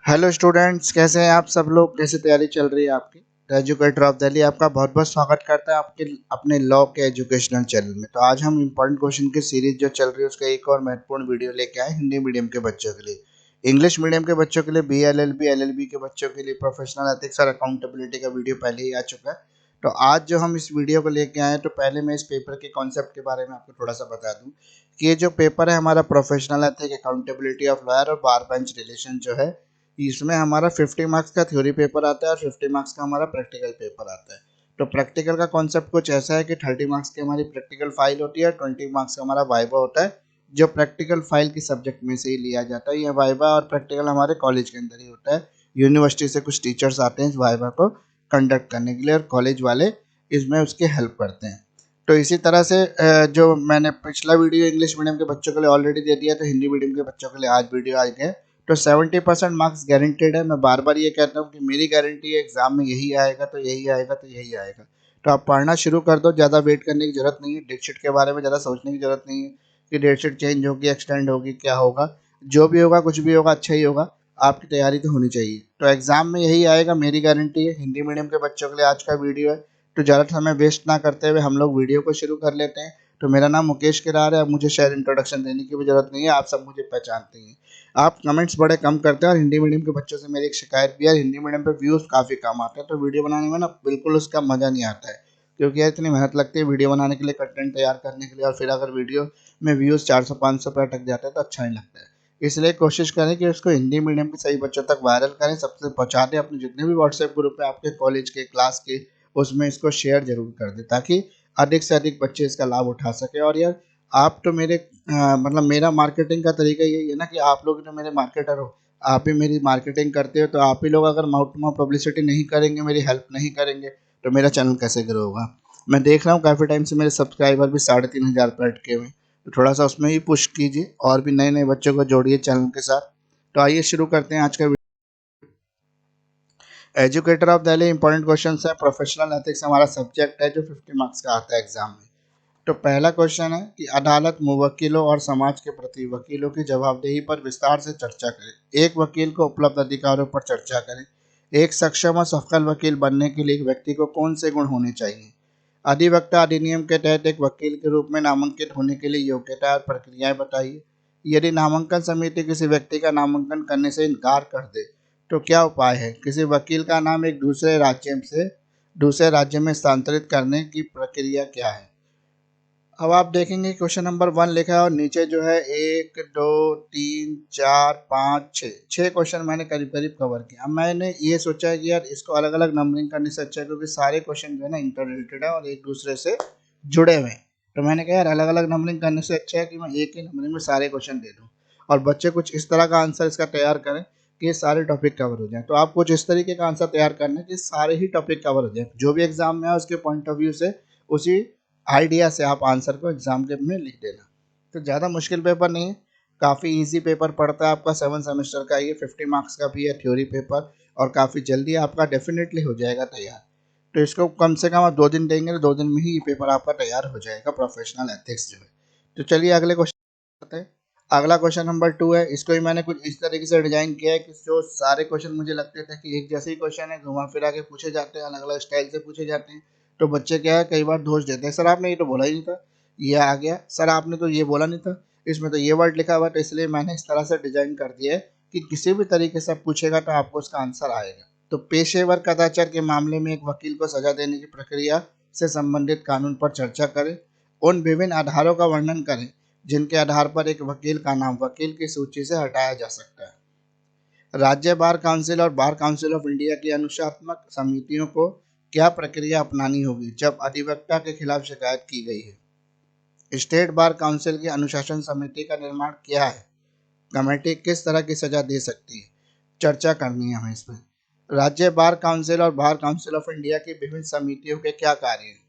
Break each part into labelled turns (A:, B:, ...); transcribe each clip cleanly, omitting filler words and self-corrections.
A: Hello students, कैसे हैं आप सब लोग? कैसे तैयारी चल रही है आपकी? द एजुकेटर ऑफ दिल्ली आपका बहुत बहुत स्वागत करता है आपके अपने लॉ के एजुकेशनल चैनल में। तो आज हम इम्पोर्टेंट क्वेश्चन की सीरीज जो चल रही है उसका एक और महत्वपूर्ण वीडियो लेके आए हिंदी मीडियम के बच्चों के लिए। इंग्लिश मीडियम के बच्चों के लिए BLLB LLB के बच्चों के लिए प्रोफेशनल एथिक्स और अकाउंटेबिलिटी का वीडियो पहले ही आ चुका है। तो आज जो हम इस वीडियो को लेके आए हैं, तो पहले मैं इस पेपर के कॉन्सेप्ट के बारे में आपको थोड़ा सा बता दूं कि ये जो पेपर है हमारा professional ethics accountability of lawyer और बार बेंच रिलेशन जो है, इसमें हमारा 50 मार्क्स का थ्योरी पेपर आता है और 50 मार्क्स का हमारा प्रैक्टिकल पेपर आता है। तो प्रैक्टिकल का कॉन्सेप्ट कुछ ऐसा है कि 30 मार्क्स की हमारी प्रैक्टिकल फाइल होती है, 20 मार्क्स का हमारा वाइवा होता है जो प्रैक्टिकल फाइल की सब्जेक्ट में से ही लिया जाता है। यह वाइवा और प्रैक्टिकल हमारे कॉलेज के अंदर ही होता है। यूनिवर्सिटी से कुछ टीचर्स आते हैं इस वाइवा को कंडक्ट करने के लिए और कॉलेज वाले इसमें उसकी हेल्प करते हैं। तो इसी तरह से जो मैंने पिछला वीडियो इंग्लिश मीडियम के बच्चों के लिए ऑलरेडी दे दिया, तो हिंदी मीडियम के बच्चों के लिए आज वीडियो आ गया। तो 70% मार्क्स गारंटेड है। मैं बार बार ये कहता हूँ कि मेरी गारंटी है एग्जाम में यही आएगा तो यही आएगा तो यही आएगा। तो आप पढ़ना शुरू कर दो, ज़्यादा वेट करने की जरूरत नहीं है। डेटशीट के बारे में ज़्यादा सोचने की जरूरत नहीं है कि डेटशीट चेंज होगी, एक्सटेंड होगी, क्या होगा। जो भी होगा, कुछ भी होगा, अच्छा ही होगा। आपकी तैयारी तो होनी चाहिए। तो एग्जाम में यही आएगा, मेरी गारंटी है। हिंदी मीडियम के बच्चों के लिए आज का वीडियो है। तो ज़्यादा समय वेस्ट ना करते हुए हम लोग वीडियो को शुरू कर लेते हैं। तो मेरा नाम मुकेश किरार है। अब मुझे शायद इंट्रोडक्शन देने की भी जरूरत नहीं है, आप सब मुझे पहचानते हैं। आप कमेंट्स बड़े कम करते हैं और हिंदी मीडियम के बच्चों से मेरी एक शिकायत भी है, हिंदी मीडियम पे व्यूज़ काफ़ी कम आते हैं। तो वीडियो बनाने में ना बिल्कुल उसका मज़ा नहीं आता है, क्योंकि यार इतनी मेहनत लगती है वीडियो बनाने के लिए, कंटेंट तैयार करने के लिए, और फिर अगर वीडियो में व्यूज़ 400-500 पे अटक जाते हैं तो अच्छा नहीं लगता है। इसलिए कोशिश करें कि उसको हिंदी मीडियम के सही बच्चों तक वायरल करें, सबसे पहुँचा दें। अपने जितने भी व्हाट्सएप ग्रुप है आपके कॉलेज के, क्लास के, उसमें इसको शेयर जरूर कर दें ताकि अधिक से अधिक बच्चे इसका लाभ उठा सके। और यार आप तो मेरे मतलब मेरा मार्केटिंग का तरीका यही है ना कि आप लोग जो मेरे मार्केटर हो, आप ही मेरी मार्केटिंग करते हो। तो आप ही लोग अगर माउथ टू माउथ पब्लिसिटी नहीं करेंगे, मेरी हेल्प नहीं करेंगे, तो मेरा चैनल कैसे ग्रो होगा? मैं देख रहा हूँ काफ़ी टाइम से मेरे सब्सक्राइबर भी 3,500 पर अटके हुए हैं। तो थोड़ा सा उसमें ही पुश कीजिए और भी नए नए बच्चों को जोड़िए चैनल के साथ। तो आइए शुरू करते हैं आज का educator of Delhi. Important question है। प्रोफेशनल एथिक्स हमारा सब्जेक्ट है जो 50 मार्क्स का आता है एग्जाम में। तो पहला क्वेश्चन है कि अदालत मुवक्किलों और समाज के प्रति वकीलों की जवाबदेही पर विस्तार से चर्चा करें। एक वकील को उपलब्ध अधिकारों पर चर्चा करें। एक सक्षम और सफल वकील बनने के लिए एक व्यक्ति को कौन से गुण होने चाहिए? अधिवक्ता अधिनियम के तहत एक वकील के रूप में नामांकित होने के लिए योग्यता और प्रक्रियाएं बताइए। यदि नामांकन समिति किसी व्यक्ति का नामांकन करने से इनकार कर दे तो क्या उपाय है? किसी वकील का नाम एक दूसरे राज्य में स्थानांतरित करने की प्रक्रिया क्या है? अब आप देखेंगे क्वेश्चन नंबर 1 लिखा है और नीचे जो है 1 2 3 4 5 6 क्वेश्चन मैंने करीब करीब कवर किया। अब मैंने ये सोचा है कि यार इसको अलग अलग नंबरिंग करने से अच्छा है, क्योंकि सारे क्वेश्चन जो है ना इंटर रिलेटेड है और एक दूसरे से जुड़े हुए हैं। तो मैंने कहा यार अलग अलग नंबरिंग करने से अच्छा है कि मैं एक ही नंबरिंग में सारे क्वेश्चन दे दूँ और बच्चे कुछ इस तरह का आंसर इसका तैयार करें कि ये सारे टॉपिक कवर हो जाए। तो आप कुछ इस तरीके का आंसर तैयार करना है कि सारे ही टॉपिक कवर हो जाए, जो भी एग्जाम में है उसके पॉइंट ऑफ व्यू से, उसी आइडिया से आप आंसर को एग्जाम के में लिख देना। तो ज़्यादा मुश्किल पेपर नहीं है, काफ़ी इजी पेपर पड़ता है आपका। 7 सेमेस्टर का ये 50 मार्क्स का भी है थ्योरी पेपर और काफ़ी जल्दी आपका डेफिनेटली हो जाएगा तैयार। तो इसको कम से कम आप 2 दिन देंगे तो 2 दिन में ही ये पेपर आपका तैयार हो जाएगा, प्रोफेशनल एथिक्स जो है। तो चलिए अगले क्वेश्चन करते हैं। अगला क्वेश्चन नंबर 2 है। इसको ही मैंने कुछ इस तरीके से डिजाइन किया है कि जो सारे क्वेश्चन मुझे लगते थे कि एक जैसे ही क्वेश्चन है, घुमा फिरा के पूछे जाते हैं, अलग अलग स्टाइल से पूछे जाते हैं। तो बच्चे क्या है, कई बार दोष देते हैं, सर आपने ये तो बोला ही नहीं था, ये आ गया, सर आपने तो ये बोला नहीं था, इसमें तो ये वर्ड लिखा हुआ। तो इसलिए मैंने इस तरह से डिजाइन कर दिया है कि किसी भी तरीके से पूछेगा तो आपको उसका आंसर आएगा। तो पेशेवर कदाचार के मामले में एक वकील को सजा देने की प्रक्रिया से संबंधित कानून पर चर्चा करें। उन विभिन्न आधारों का वर्णन करें जिनके आधार पर एक वकील का नाम वकील की सूची से हटाया जा सकता है। राज्य बार काउंसिल और बार काउंसिल ऑफ इंडिया की अनुशासनात्मक समितियों को क्या प्रक्रिया अपनानी होगी जब अधिवक्ता के खिलाफ शिकायत की गई है? स्टेट बार काउंसिल की अनुशासन समिति का निर्माण क्या है? कमेटी किस तरह की सजा दे सकती है? चर्चा करनी है हमें इसमें। राज्य बार काउंसिल और बार काउंसिल ऑफ इंडिया की विभिन्न समितियों के क्या कार्य हैं?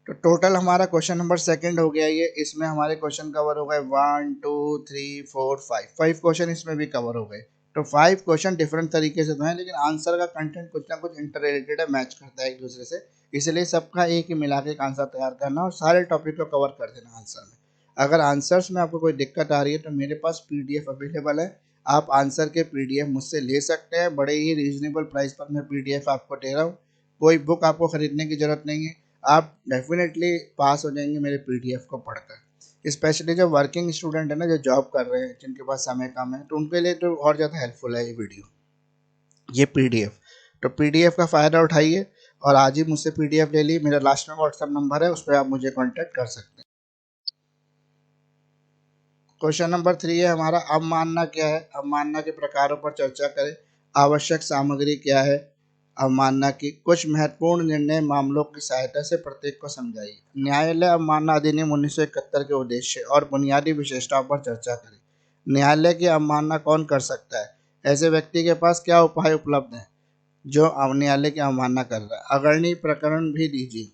A: तो टोटल हमारा क्वेश्चन नंबर सेकंड हो गया ये। इसमें हमारे क्वेश्चन कवर हो गए 1 2 3 4 5 क्वेश्चन इसमें भी कवर हो गए। तो 5 क्वेश्चन डिफरेंट तरीके से तो हैं, लेकिन आंसर का कंटेंट कुछ ना कुछ इंटर रिलेटेड है, मैच करता है एक दूसरे से। इसलिए सबका एक ही मिला के आंसर तैयार करना और सारे टॉपिक को कवर कर देना आंसर में। अगर आंसर्स में आपको कोई दिक्कत आ रही है तो मेरे पास PDF अवेलेबल है, आप आंसर के पीडीएफ मुझसे ले सकते हैं, बड़े ही रीजनेबल प्राइस पर मैं पीडीएफ आपको दे रहा हूँ। कोई बुक आपको खरीदने की ज़रूरत नहीं है, आप डेफिनेटली पास हो जाएंगे मेरे पीडीएफ को पढ़कर। स्पेशली जो वर्किंग स्टूडेंट है ना, जो जॉब कर रहे हैं, जिनके पास समय कम है, तो उनके लिए तो और ज़्यादा हेल्पफुल है ये वीडियो, ये पीडीएफ। तो पीडीएफ का फ़ायदा उठाइए और आज ही मुझसे पीडीएफ ले ली। मेरा लास्ट में व्हाट्सएप नंबर है, उस पर आप मुझे कांटेक्ट कर सकते हैं। क्वेश्चन नंबर 3 है हमारा, अवमानना क्या है? अवमानना के प्रकारों पर चर्चा करें। आवश्यक सामग्री क्या है? अवमानना की कुछ महत्वपूर्ण निर्णय मामलों की सहायता से प्रत्येक को समझाइए। न्यायालय अवमानना अधिनियम 1971 के उद्देश्य और बुनियादी विशेषताओं पर चर्चा करें। न्यायालय की अवमानना कौन कर सकता है? ऐसे व्यक्ति के पास क्या उपाय उपलब्ध हैं जो न्यायालय की अवमानना कर रहा है? अग्रणी प्रकरण भी दीजिए,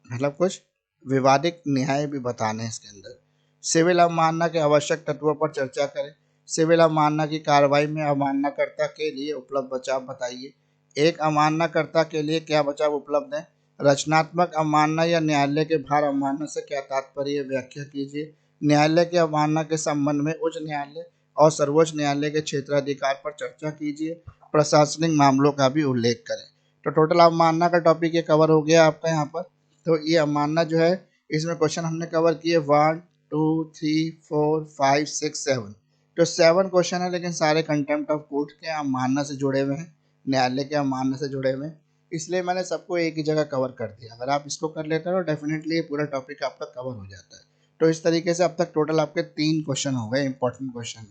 A: मतलब कुछ विवादित न्याय भी बताने हैं इसके अंदर। सिविल अवमानना के आवश्यक तत्वों पर चर्चा करें। सिविल अवमानना की कार्रवाई में अवमाननाकर्ता के लिए उपलब्ध बचाव बताइए। एक अवमाननाकर्ता के लिए क्या बचाव उपलब्ध है? रचनात्मक अवमानना या न्यायालय के भार अवमानना से क्या तात्पर्य, व्याख्या कीजिए। न्यायालय की अवमानना के संबंध में उच्च न्यायालय और सर्वोच्च न्यायालय के क्षेत्राधिकार पर चर्चा कीजिए। प्रशासनिक मामलों का भी उल्लेख करें। तो टोटल अवमानना का टॉपिक ये कवर हो गया आपका यहाँ पर। तो ये अवमानना जो है, इसमें क्वेश्चन हमने कवर किए 1 2 3 4 5 6 7। तो 7 क्वेश्चन है, लेकिन सारे कंटेम्प्ट ऑफ कोर्ट के अवमानना से जुड़े हुए हैं, न्यायालय के अवमानना से जुड़े हुए हैं, इसलिए मैंने सबको एक ही जगह कवर कर दिया। अगर आप इसको कर लेते हो तो डेफिनेटली ये पूरा टॉपिक आपका कवर हो जाता है। तो इस तरीके से अब तक टोटल आपके 3 क्वेश्चन हो गए इंपॉर्टेंट क्वेश्चन में।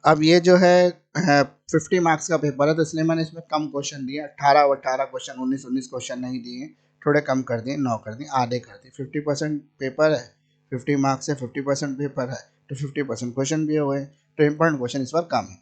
A: अब ये जो है 50 मार्क्स का पेपर है, तो इसलिए मैंने इसमें कम क्वेश्चन दिए, 18 क्वेश्चन, 19 क्वेश्चन नहीं दिए, थोड़े कम कर दिए, 9 कर दिए, आधे कर दिए। 50% पेपर है, 50 मार्क्स है, 50% पेपर है, तो 50% क्वेश्चन भी हो गए। तो इम्पोर्टेंट क्वेश्चन इस बार कम है।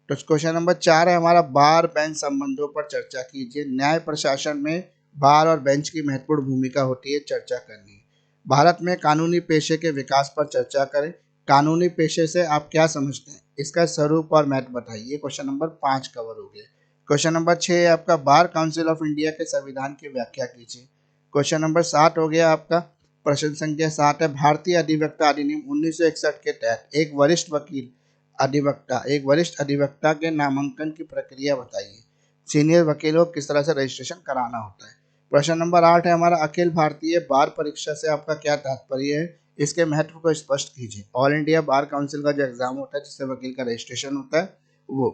A: तो क्वेश्चन नंबर 4 है हमारा, बार बेंच संबंधों पर चर्चा कीजिए। न्याय प्रशासन में बार और बेंच की महत्वपूर्ण भूमिका होती है, चर्चा करनी है। भारत में कानूनी पेशे के विकास पर चर्चा करें। कानूनी पेशे से आप क्या समझते हैं? इसका स्वरूप और महत्व बताइए। क्वेश्चन नंबर 5 कवर हो गया। क्वेश्चन नंबर 6 है आपका, बार काउंसिल ऑफ इंडिया के संविधान की व्याख्या कीजिए। क्वेश्चन नंबर 7 हो गया आपका। प्रश्न संख्या 7 है, भारतीय अधिवक्ता अधिनियम 1961 के तहत एक वरिष्ठ अधिवक्ता के नामांकन की प्रक्रिया बताइए। सीनियर वकीलों को किस तरह से रजिस्ट्रेशन कराना होता है। प्रश्न नंबर 8 है हमारा, अखिल भारतीय बार परीक्षा से आपका क्या तात्पर्य है? इसके महत्व को स्पष्ट कीजिए। ऑल इंडिया बार काउंसिल का जो एग्जाम होता है, जिससे वकील का रजिस्ट्रेशन होता है, वो।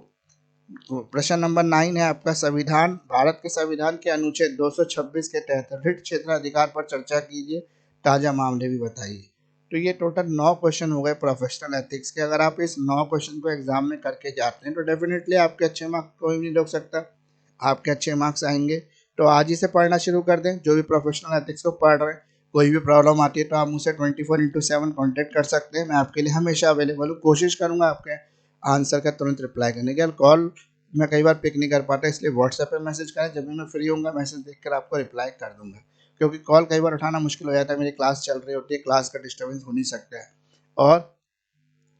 A: प्रश्न नंबर 9 है आपका, संविधान, भारत के संविधान के अनुच्छेद 226 के तहत रिट क्षेत्राधिकार पर चर्चा कीजिए। ताजा मामले भी बताइए। तो ये टोटल 9 क्वेश्चन हो गए प्रोफेशनल एथिक्स के। अगर आप इस 9 क्वेश्चन को एग्जाम में करके जाते हैं तो डेफिनेटली आपके अच्छे मार्क्स कोई नहीं रोक सकता, आपके अच्छे मार्क्स आएंगे। तो आज ही से पढ़ना शुरू कर दें, जो भी प्रोफेशनल एथिक्स को पढ़ रहे हैं। कोई भी प्रॉब्लम आती है तो आप मुझसे 24/7 कॉन्टैक्ट कर सकते हैं। मैं आपके लिए हमेशा अवेलेबल हूँ। कोशिश करूँगा आपके आंसर का तुरंत रिप्लाई करने के। कॉल मैं कई बार पिक नहीं कर पाता, इसलिए व्हाट्सएप पे मैसेज करें, जब भी मैं फ्री होऊंगा मैसेज देखकर आपको रिप्लाई कर दूंगा। क्योंकि कॉल कई बार उठाना मुश्किल हो जाता है, मेरी क्लास चल रही होती है, क्लास का डिस्टर्बेंस हो नहीं सकता है। और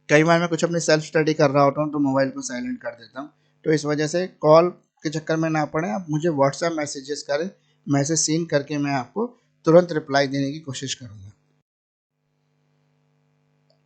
A: कई बार मैं कुछ अपनी सेल्फ स्टडी कर रहा होता हूँ तो मोबाइल को साइलेंट कर देता हूँ। तो इस वजह से कॉल के चक्कर में ना पड़े, आप मुझे व्हाट्सएप मैसेजेस करें, मैसेज सीन करके मैं आपको तुरंत रिप्लाई देने की कोशिश करूँगा।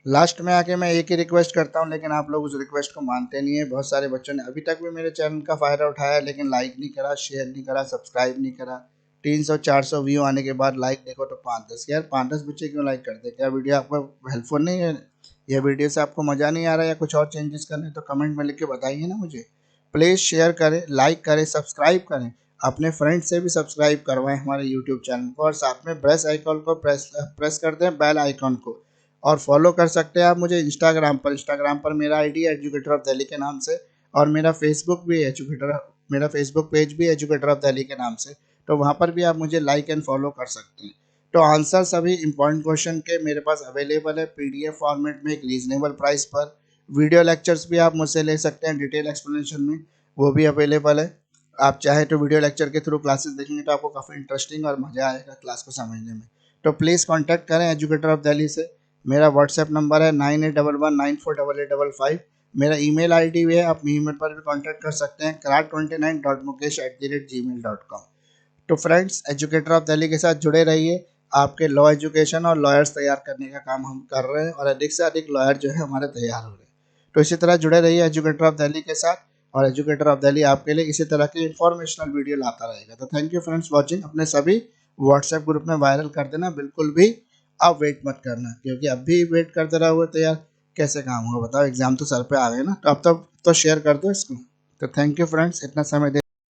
A: लास्ट में आके मैं एक ही रिक्वेस्ट करता हूँ, लेकिन आप लोग उस रिक्वेस्ट को मानते नहीं है। बहुत सारे बच्चों ने अभी तक भी मेरे चैनल का फ़ायदा उठाया, लेकिन लाइक नहीं करा, शेयर नहीं करा, सब्सक्राइब नहीं करा। 300-400 व्यू आने के बाद लाइक देखो तो 5-10। यार 5-10 बच्चे क्यों लाइक करते? क्या वीडियो आपको हेल्पफुल नहीं है? या वीडियो से आपको मज़ा नहीं आ रहा है, या कुछ और चेंजेस करने, तो कमेंट में लिख के बताइए ना मुझे। प्लीज़ शेयर करें, लाइक करें, सब्सक्राइब करें, अपने फ्रेंड से भी सब्सक्राइब करवाएं हमारे यूट्यूब चैनल को, और साथ में बेल आइकन को प्रेस कर दें, बेल आइकन को। और फॉलो कर सकते हैं आप मुझे इंस्टाग्राम पर मेरा आईडी है एजुकेटर ऑफ दिल्ली के नाम से, और मेरा फेसबुक भी मेरा फेसबुक पेज भी एजुकेटर ऑफ दिल्ली के नाम से। तो वहाँ पर भी आप मुझे लाइक एंड फॉलो कर सकते हैं। तो आंसर सभी इंपॉर्टेंट क्वेश्चन के मेरे पास अवेलेबल है पीडीएफ फॉर्मेट में, एक रीजनेबल प्राइस पर। वीडियो लेक्चर्स भी आप मुझसे ले सकते हैं डिटेल एक्सप्लेनेशन में, वो भी अवेलेबल है। आप चाहे तो वीडियो लेक्चर के थ्रू क्लासेस देखेंगे तो आपको काफ़ी इंटरेस्टिंग और मज़ा आएगा क्लास को समझने में। तो प्लीज़ कॉन्टैक्ट करें एजुकेटर ऑफ दिल्ली से। मेरा व्हाट्सएप नंबर है 9811948855। मेरा ईमेल आईडी भी है, आप ईमेल पर भी कांटेक्ट कर सकते हैं, karat29.mukesh@gmail.com। तो फ्रेंड्स, एजुकेटर ऑफ दिल्ली के साथ जुड़े रहिए। आपके लॉ एजुकेशन और लॉयर्स तैयार करने का काम हम कर रहे हैं और अधिक से अधिक लॉयर जो है हमारे तैयार हो रहे हैं। तो इसी तरह जुड़े रहिए एजुकेटर ऑफ दिल्ली के साथ, और एजुकेटर ऑफ दिल्ली आपके लिए इसी तरह की इंफॉर्मेशनल वीडियो लाता रहेगा। तो थैंक यू फ्रेंड्स वॉचिंग। अपने सभी व्हाट्सएप ग्रुप में वायरल कर देना, बिल्कुल भी आप वेट मत करना, क्योंकि अब भी वेट करते रहोगे तो यार कैसे काम होगा बताओ, एग्जाम तो सर पे आ गए ना। तो अब तो शेयर कर दो इसको। तो थैंक यू फ्रेंड्स, इतना समय दे